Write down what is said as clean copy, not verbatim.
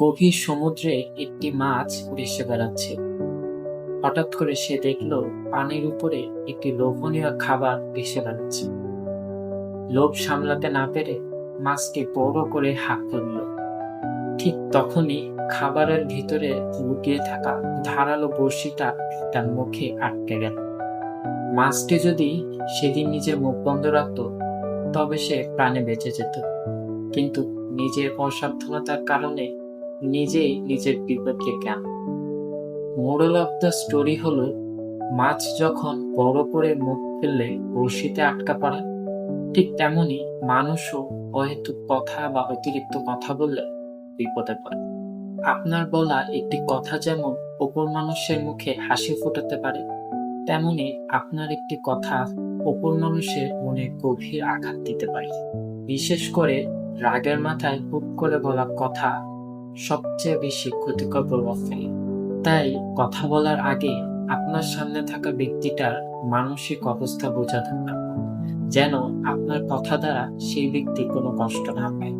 গভীর সমুদ্রে একটি মাছ ভেসে বেড়াচ্ছে। হঠাৎ করে সে দেখল পানির উপরে একটি লোভনীয় খাবার ভেসে বেড়াচ্ছে। লোভ সামলাতে না পেরে মাছটি বড় করে হাঁক তুলল। ঠিক তখনই খাবারের ভিতরে লুকিয়ে থাকা ধারালো বড়শিটা তার মুখে আটকে গেল। মাছটি যদি সেদিন নিজের মুখ বন্ধ রাখত তবে সে প্রাণে বেঁচে যেত, কিন্তু নিজের অসাবধানতার কারণে নিজেই নিজের বিপদ ডেকে আনে। মোরাল অফ দ্য স্টোরি হলো, মাছ যখন বড় করে মুখ ফেললে বড়শিতে আটকা পড়ে, ঠিক তেমনি মানুষও অহেতুক কথা বা অতিরিক্ত কথা বললে বিপদে পড়ে। আপনার বলা একটি কথা যেমন অপর মানুষের মুখে হাসি ফোটাতে পারে, তেমনি আপনার একটি কথা অপর মানুষের মনে গভীর আঘাত দিতে পারে। বিশেষ করে রাগের মাথায় হুট করে বলা কথা সবচেয়ে বেশি ক্ষতিকর প্রভাব ফেলে। তাই কথা বলার আগে আপনার সামনে থাকা ব্যক্তিটার মানসিক অবস্থা বোঝা দরকার, যেন আপনার কথা দ্বারা সেই ব্যক্তি কোনো কষ্ট না পায়।